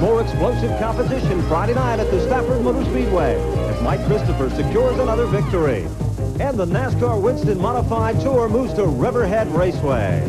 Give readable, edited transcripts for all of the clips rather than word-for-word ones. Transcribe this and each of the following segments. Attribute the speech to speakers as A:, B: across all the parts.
A: More explosive competition Friday night at the Stafford Motor Speedway as Mike Christopher secures another victory. And the NASCAR Winston Modified Tour moves to Riverhead Raceway.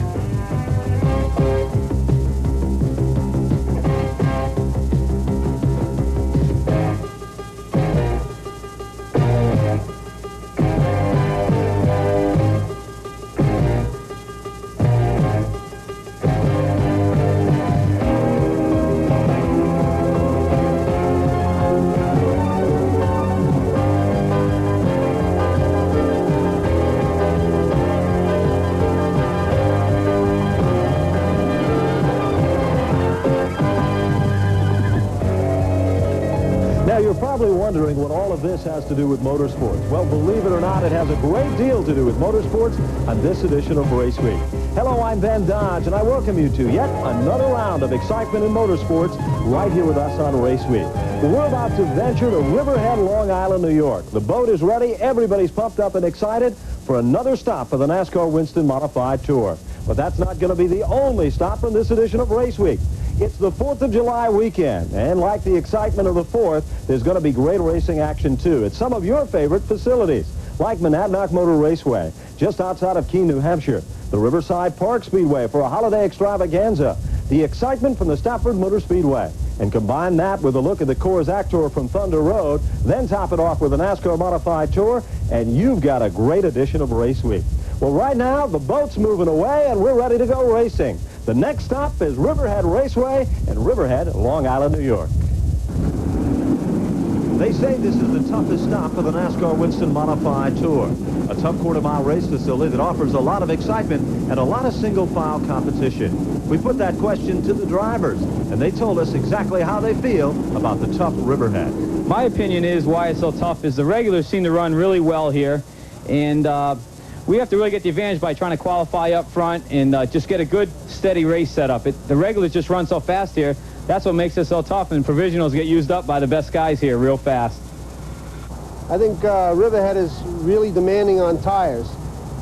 A: Now, you're probably wondering what all of this has to do with motorsports. Well, believe it or not, it has a great deal to do with motorsports on this edition of Raceweek. Hello, I'm Ben Dodge, and I welcome you to yet another round of excitement in motorsports right here with us on Raceweek. Well, we're about to venture to Riverhead, Long Island, New York. The boat is ready. Everybody's pumped up and excited for another stop for the NASCAR Winston Modified Tour. But that's not going to be the only stop in this edition of Raceweek. It's the 4th of July weekend, and like the excitement of the 4th, there's going to be great racing action, too, at some of your favorite facilities, like Monadnock Motor Raceway, just outside of Keene, New Hampshire, the Riverside Park Speedway for a holiday extravaganza, the excitement from the Stafford Motor Speedway, and combine that with a look at the Coors Actor from Thunder Road, then top it off with the NASCAR Modified Tour, and you've got a great edition of Raceweek. Well, right now, the boat's moving away, and we're ready to go racing. The next stop is Riverhead Raceway in Riverhead, Long Island, New York. They say this is the toughest stop for the NASCAR Winston Modified Tour, a tough quarter-mile race facility that offers a lot of excitement and a lot of single-file competition. We put that question to the drivers, and they told us exactly how they feel about the tough Riverhead.
B: My opinion is why it's so tough is the regulars seem to run really well here, and we have to really get the advantage by trying to qualify up front and just get a good, steady race set up. The regulars just run so fast here. That's what makes it so tough, and provisionals get used up by the best guys here real fast.
C: I think Riverhead is really demanding on tires.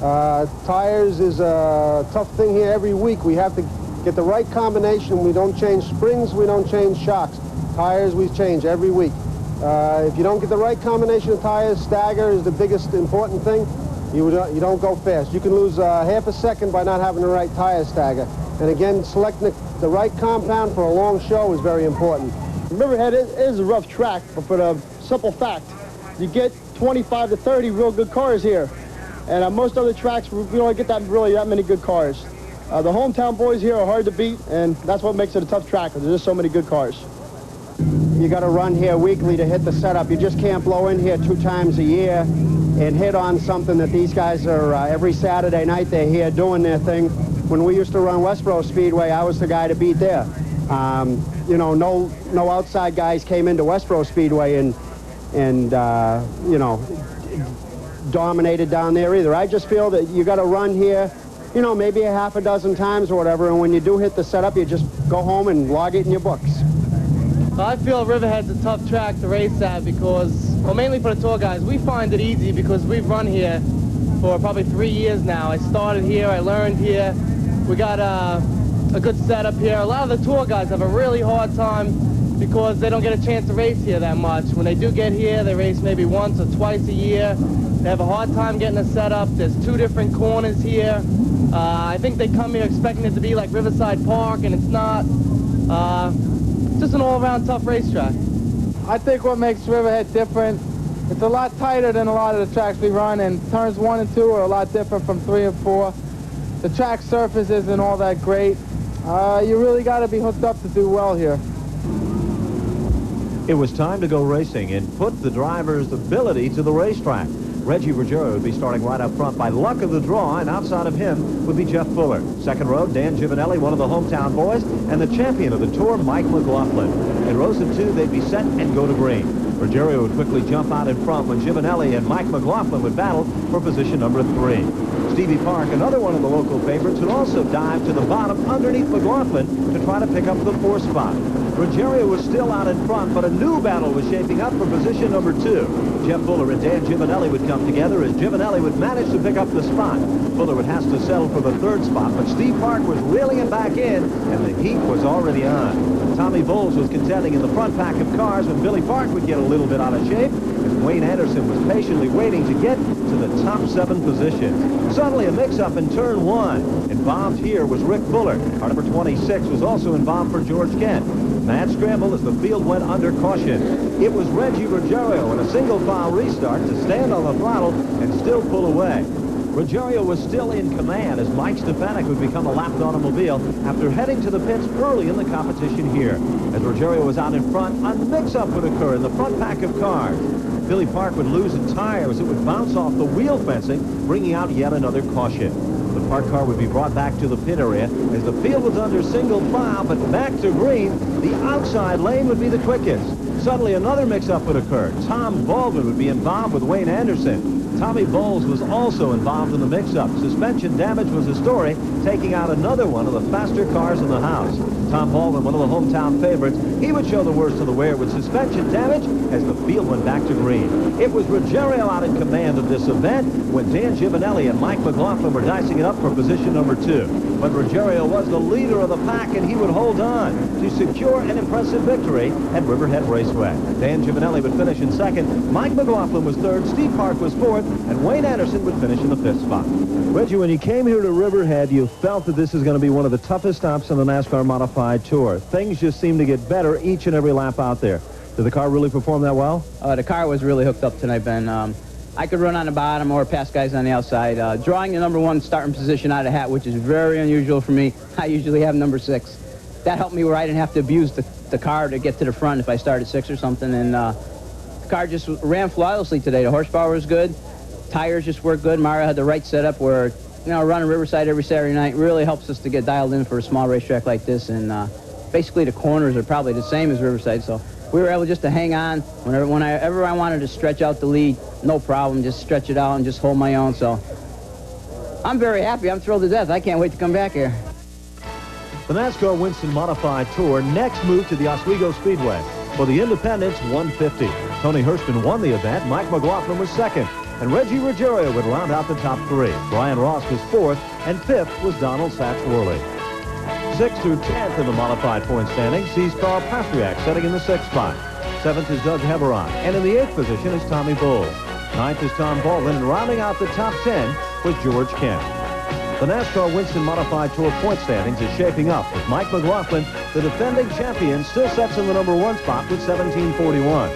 C: Tires is a tough thing here every week. We have to get the right combination. We don't change springs, we don't change shocks. Tires we change every week. If you don't get the right combination of tires, stagger is the biggest important thing. You don't go fast. You can lose half a second by not having the right tire stagger. And again, selecting the right compound for a long show is very important.
D: Riverhead is a rough track, but for the simple fact, you get 25 to 30 real good cars here. And most other tracks, we don't get that many good cars. The hometown boys here are hard to beat, and that's what makes it a tough track, because there's just so many good cars.
E: You got to run here weekly to hit the setup. You just can't blow in here 2 times a year and hit on something that these guys are every Saturday night they're here doing their thing. When we used to run Westboro Speedway, I was the guy to beat there. You know, no outside guys came into Westboro Speedway and you know, dominated down there either. I just feel that you got to run here, you know, maybe a half a dozen times or whatever, and when you do hit the setup, you just go home and log it in your books.
F: Well, I feel Riverhead's a tough track to race at because, well, mainly for the tour guys, we find it easy because we've run here for probably 3 years now. I started here, I learned here. We got a good setup here. A lot of the tour guys have a really hard time because they don't get a chance to race here that much. When they do get here, they race maybe once or twice a year. They have a hard time getting a setup. There's 2 different corners here. I think they come here expecting it to be like Riverside Park, and it's not. Just an all-around tough racetrack.
G: I think what makes Riverhead different, it's a lot tighter than a lot of the tracks we run, and turns 1 and 2 are a lot different from 3 and 4. The track surface isn't all that great. You really got to be hooked up to do well here.
A: It was time to go racing and put the driver's ability to the racetrack. Reggie Bergero would be starting right up front by luck of the draw, and outside of him would be Jeff Fuller. Second row, Dan Giovanelli, one of the hometown boys, and the champion of the tour, Mike McLaughlin. In rows of 2, they'd be set and go to green. Ruggiero would quickly jump out in front when Giovanelli and Mike McLaughlin would battle for position number 3. Stevie Park, another one of the local favorites, would also dive to the bottom underneath McLaughlin to try to pick up the 4th spot. Ruggiero was still out in front, but a new battle was shaping up for position number 2. Jeff Fuller and Dan Giovanelli would come together as Giovanelli would manage to pick up the spot. Fuller would have to settle for the 3rd spot, but Steve Park was reeling him back in, and the heat was already on. Tommy Bowles was contending in the front pack of cars when Billy Park would get a little bit out of shape, as Wayne Anderson was patiently waiting to get to the top 7 positions. Suddenly a mix-up in turn 1. Involved here was Rick Fuller. Car number 26 was also involved for George Kent. Mad scramble as the field went under caution. It was Reggie Ruggiero in a single file restart to stand on the throttle and still pull away. Ruggiero was still in command as Mike Stefanik would become a lapped automobile after heading to the pits early in the competition here. As Ruggiero was out in front, a mix-up would occur in the front pack of cars. Billy Park would lose a tire as it would bounce off the wheel fencing, bringing out yet another caution. The parked car would be brought back to the pit area as the field was under single file, but back to green, the outside lane would be the quickest. Suddenly another mix-up would occur. Tom Baldwin would be involved with Wayne Anderson. Tommy Bowles was also involved in the mix-up. Suspension damage was the story, taking out another one of the faster cars in the house. Tom Baldwin, one of the hometown favorites, he would show the worst of the wear with suspension damage as the field went back to green. It was Ruggiero out in command of this event when Dan Giovanelli and Mike McLaughlin were dicing it up for position number 2. But Ruggiero was the leader of the pack, and he would hold on to secure an impressive victory at Riverhead Raceway. Dan Giovanelli would finish in 2nd, Mike McLaughlin was 3rd, Steve Park was 4th, and Wayne Anderson would finish in the 5th spot. Reggie, when you came here to Riverhead, you felt that this is going to be one of the toughest stops on the NASCAR Modified Tour. Things just seem to get better each and every lap out there. Did the car really perform that well?
H: The car was really hooked up tonight, Ben. I could run on the bottom or pass guys on the outside. Drawing the number 1 starting position out of the hat, which is very unusual for me. I usually have number 6. That helped me where I didn't have to abuse the car to get to the front if I started 6 or something. And the car just ran flawlessly today. The horsepower was good. Tires just worked good. Mario had the right setup where, running Riverside every Saturday night really helps us to get dialed in for a small racetrack like this. And basically the corners are probably the same as Riverside. So we were able just to hang on. Whenever I wanted to stretch out the lead, no problem. Just stretch it out and just hold my own. So I'm very happy. I'm thrilled to death. I can't wait to come back here.
A: The NASCAR Winston Modified Tour next moved to the Oswego Speedway for the Independence 150. Tony Hirschman won the event. Mike McLaughlin was 2nd. And Reggie Ruggiero would round out the top 3. Brian Ross was 4th, and 5th was Donald Satch-Worley. 6th through 10th in the modified point standing sees Carl Pastriak setting in the 6th spot. 7th is Doug Heberon, and in the 8th position is Tommy Bowles. 9th is Tom Baldwin, and rounding out the top 10 was George Kent. The NASCAR Winston Modified Tour point standings is shaping up with Mike McLaughlin, the defending champion, still sets in the number 1 spot with 1741.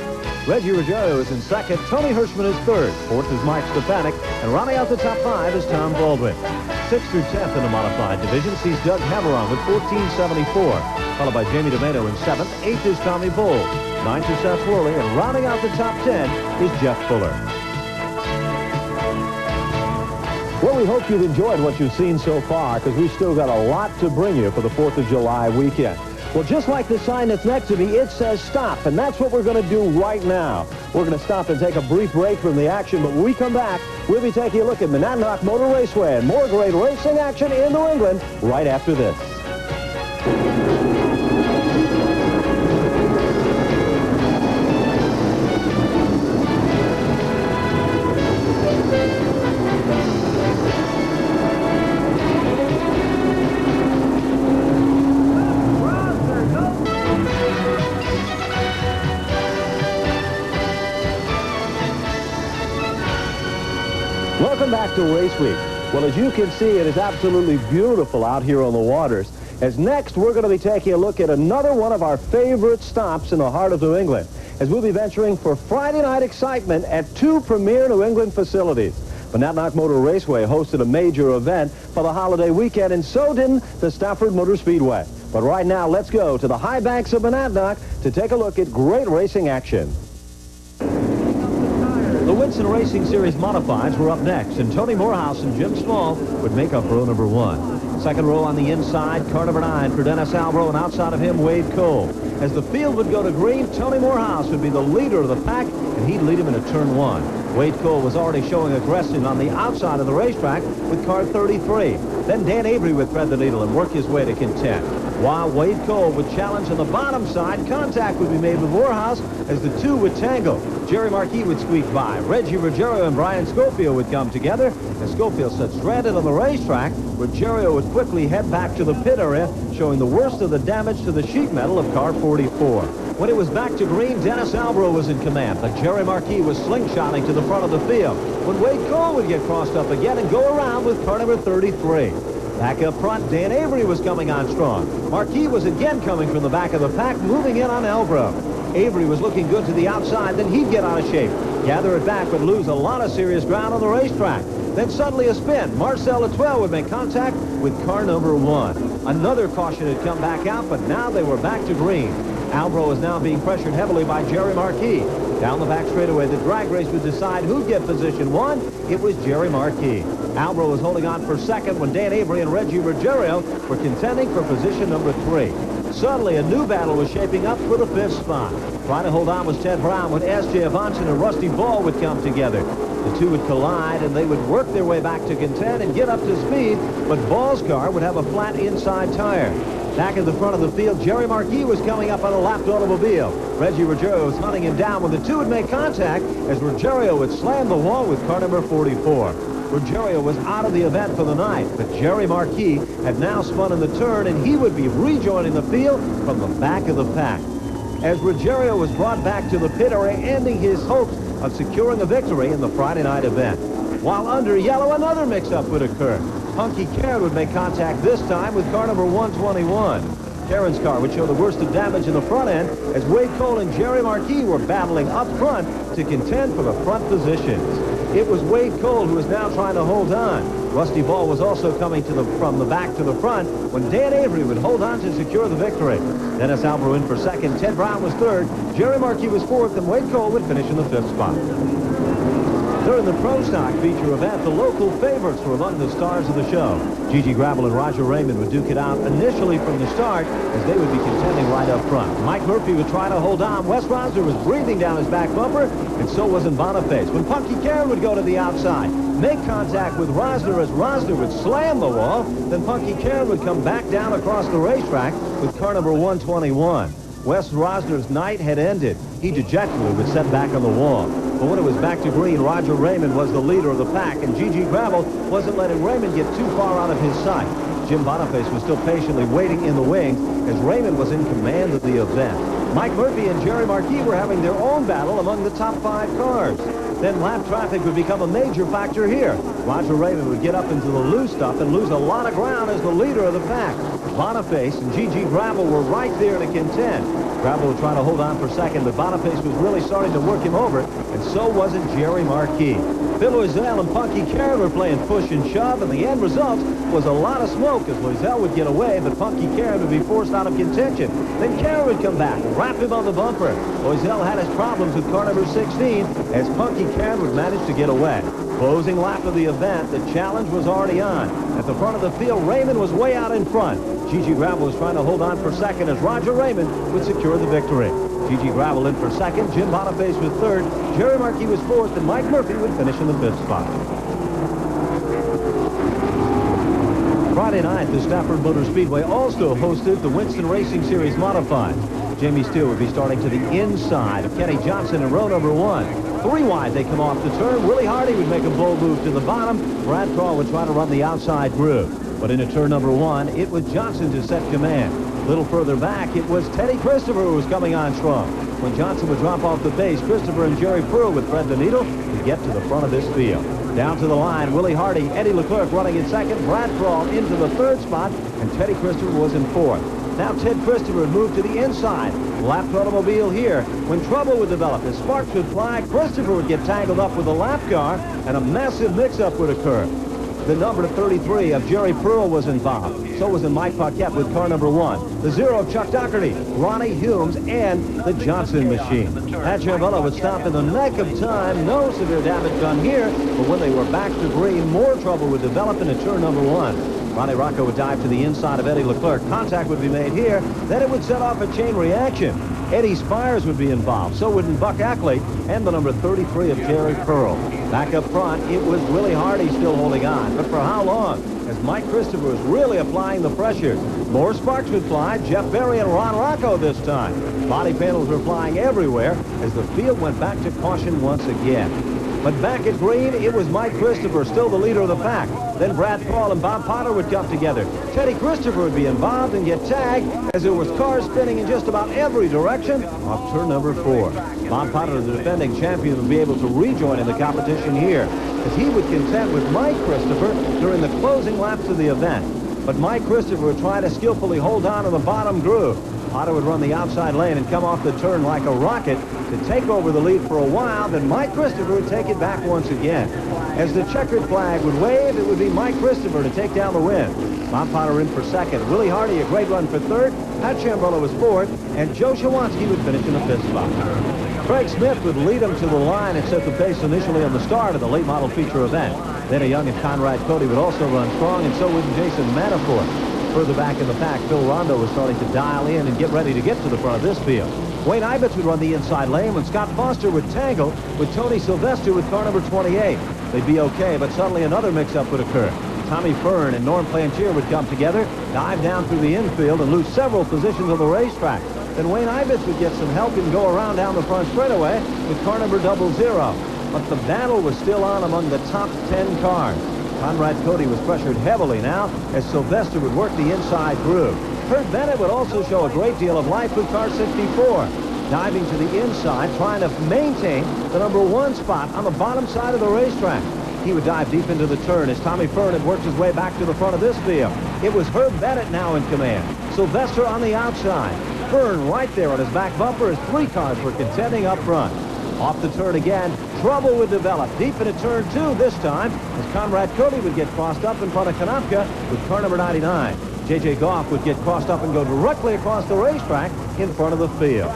A: Reggie Ruggiero is in 2nd, Tony Hirschman is 3rd, 4th is Mike Stefanik, and rounding out the top 5 is Tom Baldwin. 6th through 10th in the modified division sees Doug Heveron with 1474, followed by Jamie DeMato in 7th. 8th is Tommy Bowles, 9th is Seth Worley, and rounding out the top 10 is Jeff Fuller. Well, we hope you've enjoyed what you've seen so far, because we've still got a lot to bring you for the 4th of July weekend. Well, just like the sign that's next to me, it says stop, and that's what we're going to do right now. We're going to stop and take a brief break from the action, but when we come back, we'll be taking a look at Monadnock Motor Raceway and more great racing action in New England right after this. Welcome back to Raceweek. Well, as you can see, it is absolutely beautiful out here on the waters. As next, we're going to be taking a look at another one of our favorite stops in the heart of New England, as we'll be venturing for Friday night excitement at 2 premier New England facilities. Monadnock Motor Raceway hosted a major event for the holiday weekend, and so did the Stafford Motor Speedway. But right now, let's go to the high banks of Monadnock to take a look at great racing action. The Winston Racing Series Modifieds were up next, and Tony Morehouse and Jim Small would make up row number 1. Second row on the inside, car number 9 for Dennis Albro, and outside of him, Wade Cole. As the field would go to green, Tony Morehouse would be the leader of the pack, and he'd lead him into turn 1. Wade Cole was already showing aggression on the outside of the racetrack with car 33. Then Dan Avery would thread the needle and work his way to content. While Wade Cole would challenge on the bottom side, contact would be made with Morehouse as the two would tangle. Jerry Marquis would squeak by. Reggie Ruggiero and Brian Schofield would come together, and Schofield sat stranded on the racetrack. Ruggiero would quickly head back to the pit area, showing the worst of the damage to the sheet metal of car 44. When it was back to green, Dennis Albro was in command, but Jerry Marquis was slingshotting to the front of the field. When Wade Cole would get crossed up again and go around with car number 33. Back up front, Dan Avery was coming on strong. Marquis was again coming from the back of the pack, moving in on Albro. Avery was looking good to the outside, then he'd get out of shape. Gather it back, but lose a lot of serious ground on the racetrack. Then suddenly a spin. Marcel Latoile would make contact with car number 1. Another caution had come back out, but now they were back to green. Albro is now being pressured heavily by Jerry Marquis. Down the back straightaway, the drag race would decide who'd get position 1. It was Jerry Marquis. Albro was holding on for second when Dan Avery and Reggie Ruggiero were contending for position number 3. Suddenly, a new battle was shaping up for the 5th spot. Trying to hold on was Ted Brown when S.J. Avanson and Rusty Ball would come together. The two would collide, and they would work their way back to contend and get up to speed, but Ball's car would have a flat inside tire. Back at the front of the field, Jerry Marquis was coming up on a lapped automobile. Reggie Ruggiero was hunting him down when the two would make contact as Ruggiero would slam the wall with car number 44. Ruggiero was out of the event for the night, but Jerry Marquis had now spun in the turn, and he would be rejoining the field from the back of the pack. As Ruggiero was brought back to the pit area, ending his hopes of securing a victory in the Friday night event. While under yellow, another mix-up would occur. Punky Karen would make contact this time with car number 121. Karen's car would show the worst of damage in the front end as Wade Cole and Jerry Marquis were battling up front to contend for the front positions. It was Wade Cole who was now trying to hold on. Rusty Ball was also coming from the back to the front when Dan Avery would hold on to secure the victory. Dennis Albro in for second, Ted Brown was third, Jerry Marquis was fourth, and Wade Cole would finish in the 5th spot. During the Pro Stock feature event, the local favorites were among the stars of the show. Gigi Gravel and Roger Raymond would duke it out initially from the start as they would be contending right up front. Mike Murphy would try to hold on. Wes Rosner was breathing down his back bumper, and so was Boniface. When Punky Karen would go to the outside, make contact with Rosner as Rosner would slam the wall, then Punky Karen would come back down across the racetrack with car number 121. Wes Rosner's night had ended. He dejectedly would set back on the wall. But when it was back to green, Roger Raymond was the leader of the pack, and Gigi Gravel wasn't letting Raymond get too far out of his sight. Jim Boniface was still patiently waiting in the wings as Raymond was in command of the event. Mike Murphy and Jerry Marquis were having their own battle among the top 5 cars. Then lap traffic would become a major factor here. Roger Raymond would get up into the loose stuff and lose a lot of ground as the leader of the pack. Boniface and Gigi Gravel were right there to contend. Gravel would try to hold on for second, but Boniface was really starting to work him over, and so wasn't Jerry Marquis. Phil Loisel and Punky Karen were playing push and shove, and the end result was a lot of smoke as Loisel would get away, but Punky Karen would be forced out of contention. Then Karen would come back and wrap him on the bumper. Loisel had his problems with car number 16 as Punky Karen would manage to get away. Closing lap of the event, the challenge was already on. At the front of the field, Raymond was way out in front. Gigi Gravel was trying to hold on for second as Roger Raymond would secure the victory. Gigi Gravel in for second, Jim Boniface was third, Jerry Marquis was fourth, and Mike Murphy would finish in the 5th spot. Friday night, the Stafford Motor Speedway also hosted the Winston Racing Series Modifieds. Jamie Steele would be starting to the inside of Kenny Johnson in row number 1. 3 wide, they come off the turn. Willie Hardy would make a bold move to the bottom. Brad Crawl would try to run the outside groove. But into turn number 1, it was Johnson to set command. A little further back, it was Teddy Christopher who was coming on strong. When Johnson would drop off the base, Christopher and Jerry Pearl would thread the needle to get to the front of this field. Down to the line, Willie Hardy, Eddie Leclerc running in second, Brad Crawl into the 3rd spot, and Teddy Christopher was in 4th. Now Ted Christopher would move to the inside. Lapped automobile here. When trouble would develop, as sparks would fly, Christopher would get tangled up with a lap car, and a massive mix-up would occur. The number 33 of Jerry Pearl was involved. So was in Mike Paquette with car number 1. The 0 of Chuck Doherty, Ronnie Humes, and the Johnson machine. Pat Cervello would stop in the neck of time. No severe damage done here, but when they were back to green, more trouble would develop into turn number 1. Ronnie Rocco would dive to the inside of Eddie Leclerc. Contact would be made here. Then it would set off a chain reaction. Eddie Spires would be involved. So would Buck Ackley and the number 33 of Jerry Pearl. Back up front, it was Willie Hardy still holding on. But for how long? As Mike Christopher was really applying the pressure. More sparks would fly. Jeff Berry and Ron Rocco this time. Body panels were flying everywhere as the field went back to caution once again. But back at green, it was Mike Christopher, still the leader of the pack. Then Brad Paul and Bob Potter would come together. Teddy Christopher would be involved and get tagged as there was cars spinning in just about every direction off turn number 4. Bob Potter, the defending champion, would be able to rejoin in the competition here as he would contend with Mike Christopher during the closing laps of the event. But Mike Christopher would try to skillfully hold on to the bottom groove. Potter would run the outside lane and come off the turn like a rocket to take over the lead for a while. Then Mike Christopher would take it back once again. As the checkered flag would wave, it would be Mike Christopher to take down the win. Bob Potter in for second. Willie Hardy, a great run for third. Pat Ciambrello was fourth. And Joe Shawanski would finish in the 5th spot. Craig Smith would lead him to the line and set the pace initially on the start of the late model feature event. Then a young and Conrad Cody would also run strong, and so would Jason Manafort. Further back in the pack, Phil Rondo was starting to dial in and get ready to get to the front of this field. Wayne Ibitz would run the inside lane when Scott Foster would tangle with Tony Sylvester with car number 28. They'd be okay, but suddenly another mix-up would occur. Tommy Fern and Norm Plantier would come together, dive down through the infield, and lose several positions on the racetrack. Then Wayne Ibitz would get some help and go around down the front straightaway with car number 00. But the battle was still on among the top 10 cars. Conrad Cody was pressured heavily now as Sylvester would work the inside groove. Herb Bennett would also show a great deal of life with car 64. Diving to the inside, trying to maintain the number 1 spot on the bottom side of the racetrack. He would dive deep into the turn as Tommy Fern had worked his way back to the front of this field. It was Herb Bennett now in command. Sylvester on the outside. Fern right there on his back bumper as 3 cars were contending up front. Off the turn again, trouble would develop. Deep into turn 2 this time as Conrad Cody would get crossed up in front of Konopka with car number 99. J.J. Goff would get crossed up and go directly across the racetrack in front of the field.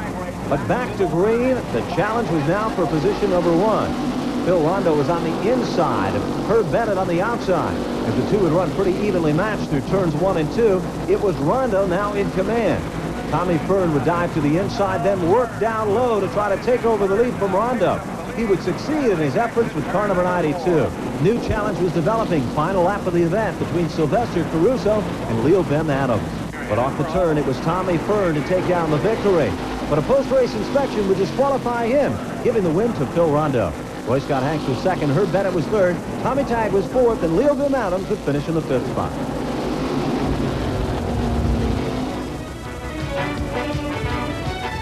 A: But back to green, the challenge was now for position number 1. Phil Rondo was on the inside of Herb Bennett on the outside. As the two would run pretty evenly matched through turns 1 and 2, it was Rondo now in command. Tommy Fern would dive to the inside, then work down low to try to take over the lead from Rondo. He would succeed in his efforts with car number 92. New challenge was developing. Final lap of the event between Sylvester Caruso and Leo Ben Adams. But off the turn, it was Tommy Fern to take down the victory. But a post-race inspection would disqualify him, giving the win to Phil Rondo. Roy Scott Hanks was second, Herb Bennett was third, Tommy Tagg was fourth, and Leo Ben Adams would finish in the 5th spot.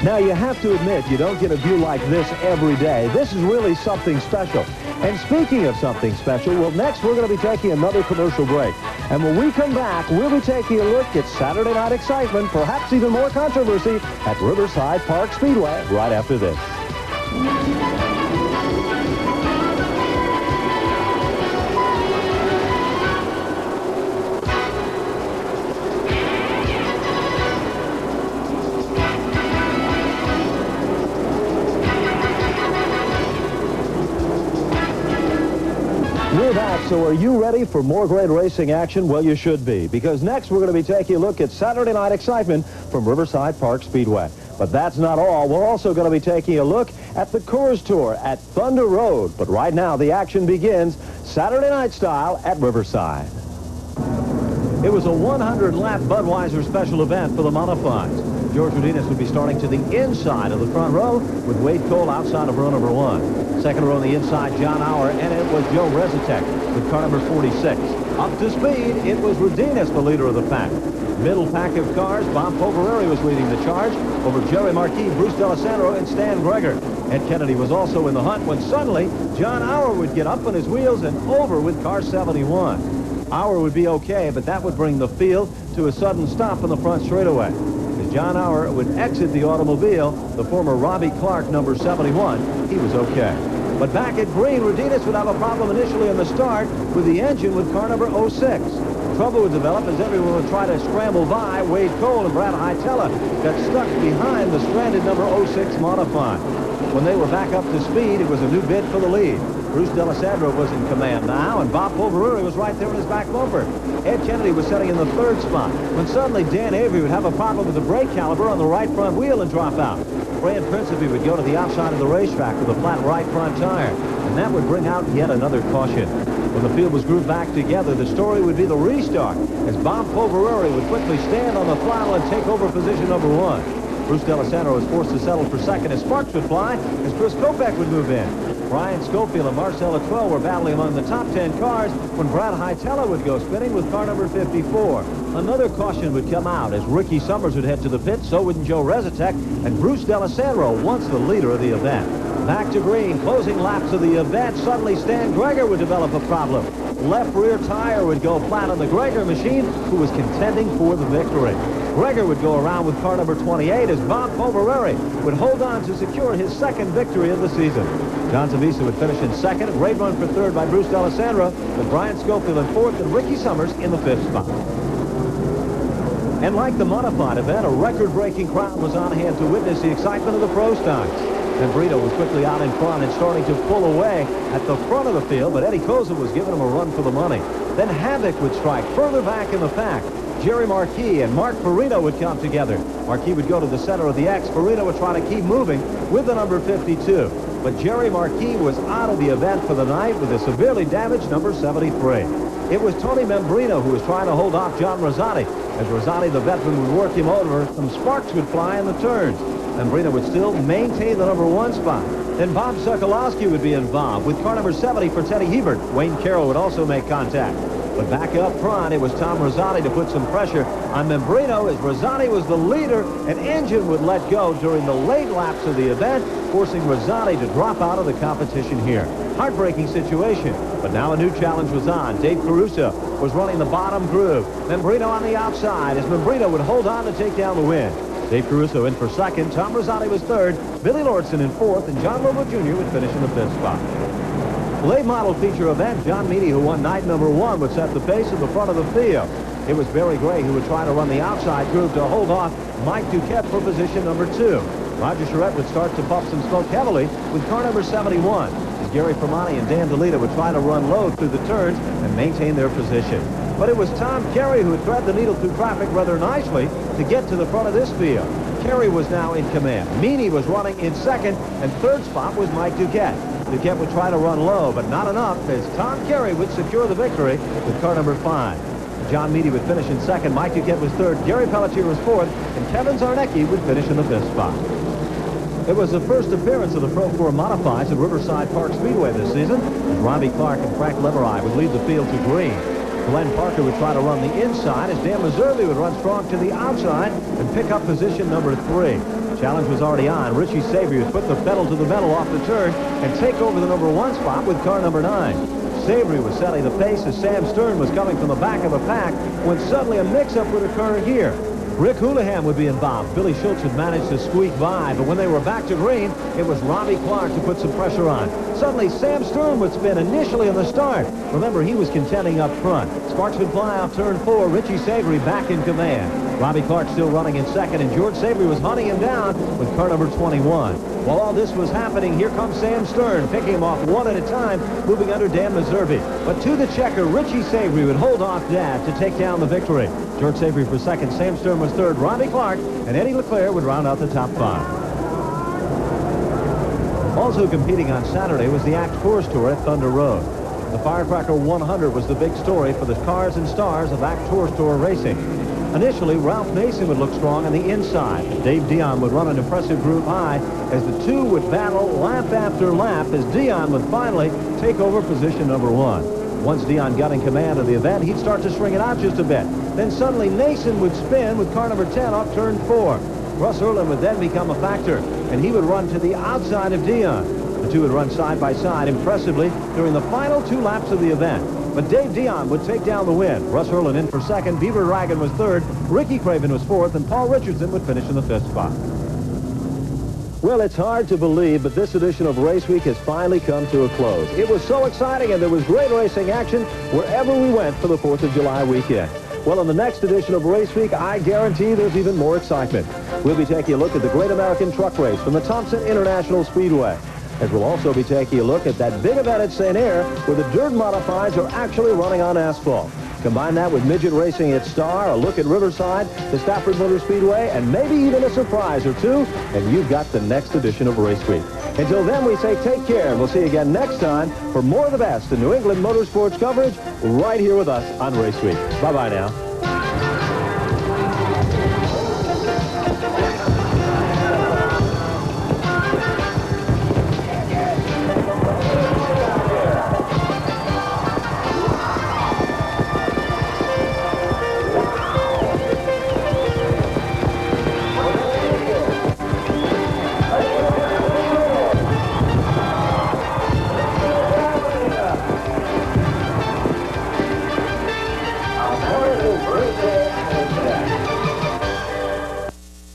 A: Now, you have to admit, you don't get a view like this every day. This is really something special. And speaking of something special, well, next we're going to be taking another commercial break. And when we come back, we'll be taking a look at Saturday night excitement, perhaps even more controversy, at Riverside Park Speedway right after this. We're back, so are you ready for more great racing action? Well, you should be, because next we're going to be taking a look at Saturday night excitement from Riverside Park Speedway. But that's not all. We're also going to be taking a look at the Coors Tour at Thunder Road. But right now, the action begins Saturday night style at Riverside. It was a 100-lap Budweiser special event for the Modifieds. George Rodinez would be starting to the inside of the front row with Wade Cole outside of row number 1. Second row on the inside, John Auer, and it was Joe Rezetek with car number 46. Up to speed, it was Rodinez, the leader of the pack. Middle pack of cars, Bob Povereri was leading the charge over Jerry Marquis, Bruce D'Alessandro, and Stan Greger. Ed Kennedy was also in the hunt when suddenly John Auer would get up on his wheels and over with car 71. Auer would be okay, but that would bring the field to a sudden stop on the front straightaway. As John Auer would exit the automobile, the former Robbie Clark, number 71, he was okay. But back at green, Rodinez would have a problem initially on the start with the engine with car number 06. Trouble would develop as everyone would try to scramble by. Wade Cole and Brad Hietala got stuck behind the stranded number 06 Modified. When they were back up to speed, it was a new bid for the lead. Bruce D'Alessandro was in command now, and Bob Polveruri was right there in his back bumper. Ed Kennedy was setting in the third spot, when suddenly Dan Avery would have a problem with the brake caliper on the right front wheel and drop out. Fran Principe would go to the outside of the racetrack with a flat right front tire, and that would bring out yet another caution. When the field was grouped back together, the story would be the restart, as Bob Polveruri would quickly stand on the throttle and take over position number 1. Bruce D'Alessandro was forced to settle for second as sparks would fly, as Chris Kopech would move in. Brian Schofield and Marcel Latour were battling among the top 10 cars when Brad Hietala would go spinning with car number 54. Another caution would come out as Ricky Summers would head to the pit, so would Joe Rezatek, and Bruce D'Alessandro, once the leader of the event. Back to green, closing laps of the event. Suddenly Stan Greger would develop a problem. Left rear tire would go flat on the Greger machine, who was contending for the victory. Greger would go around with car number 28 as Bob Polveruri would hold on to secure his second victory of the season. John Zavisa would finish in second. A great run for third by Bruce D'Alessandro, with Brian Schofield in fourth and Ricky Summers in the fifth spot. And like the modified event, a record-breaking crowd was on hand to witness the excitement of the pro stocks. Membrino was quickly out in front and starting to pull away at the front of the field, but Eddie Koza was giving him a run for the money. Then Havoc would strike further back in the pack. Jerry Marquis and Mark Farino would come together. Marquis would go to the center of the X. Farino would try to keep moving with the number 52. But Jerry Marquis was out of the event for the night with a severely damaged number 73. It was Tony Membrino who was trying to hold off John Rosati. As Rosati, the veteran, would work him over, some sparks would fly in the turns. Membrino would still maintain the number 1 spot. Then Bob Sokolowski would be involved with car number 70 for Teddy Hebert. Wayne Carroll would also make contact. But back up front, it was Tom Rosati to put some pressure on Membrino as Rosati was the leader. An engine would let go during the late laps of the event, forcing Rosati to drop out of the competition here. Heartbreaking situation, but now a new challenge was on. Dave Caruso was running the bottom groove. Membrino on the outside as Membrino would hold on to take down the win. Dave Caruso in for second. Tom Rosati was third. Billy Lordson in fourth, and John Lobo Jr. would finish in the fifth spot. Late model feature event, John Meany, who won night number 1, would set the pace at the front of the field. It was Barry Gray who would try to run the outside groove to hold off Mike Duquette for position number 2. Roger Charette would start to puff some smoke heavily with car number 71. As Gary Fermani and Dan DeLita would try to run low through the turns and maintain their position. But it was Tom Carey who would thread the needle through traffic rather nicely to get to the front of this field. Carey was now in command. Meany was running in second, and third spot was Mike Duquette. Duquette would try to run low, but not enough, as Tom Carey would secure the victory with car number 5. John Meany would finish in second. Mike Duquette was third. Gary Pelletier was fourth, and Kevin Zarnecki would finish in the fifth spot. It was the first appearance of the Pro 4 Modifieds at Riverside Park Speedway this season, as Robbie Clark and Frank Levereye would lead the field to green. Glenn Parker would try to run the inside, as Dan Meserve would run strong to the outside and pick up position number 3. Challenge was already on. Richie Savory would put the pedal to the metal off the turn and take over the number 1 spot with car number 9. Savory was setting the pace as Sam Stern was coming from the back of the pack when suddenly a mix-up would occur here. Rick Houlihan would be involved. Billy Schultz had managed to squeak by, but when they were back to green, it was Robbie Clark to put some pressure on. Suddenly, Sam Stern would spin initially on the start. Remember, he was contending up front. Sparks would fly out turn 4. Richie Savory back in command. Robbie Clark still running in second, and George Savory was hunting him down with car number 21. While all this was happening, here comes Sam Stern, picking him off one at a time, moving under Dan Meserve. But to the checker, Richie Savory would hold off Dad to take down the victory. George Savory for second, Sam Stern was third, Robbie Clark and Eddie LeClaire would round out the top 5. Also competing on Saturday was the Act Tours Tour at Thunder Road. The Firecracker 100 was the big story for the cars and stars of Act Tours Tour racing. Initially, Ralph Mason would look strong on the inside. Dave Dion would run an impressive group high as the two would battle lap after lap as Dion would finally take over position number 1. Once Dion got in command of the event, he'd start to string it out just a bit. Then suddenly Nason would spin with car number 10 off turn 4. Russ Erlin would then become a factor, and he would run to the outside of Dion. The two would run side by side impressively during the final 2 laps of the event. But Dave Dion would take down the win. Russ Erlin in for second, Beaver Ragan was third, Ricky Craven was fourth, and Paul Richardson would finish in the 5th spot. Well, it's hard to believe, but this edition of Race Week has finally come to a close. It was so exciting, and there was great racing action wherever we went for the 4th of July weekend. Well, in the next edition of Race Week, I guarantee there's even more excitement. We'll be taking a look at the Great American Truck Race from the Thompson International Speedway. as we'll also be taking a look at that big event at St. Air where the dirt modifieds are actually running on asphalt. Combine that with midget racing at Star, a look at Riverside, the Stafford Motor Speedway, and maybe even a surprise or two, and you've got the next edition of Race Week. Until then, we say take care, and we'll see you again next time for more of the best in New England motorsports coverage right here with us on Race Week. Bye-bye now.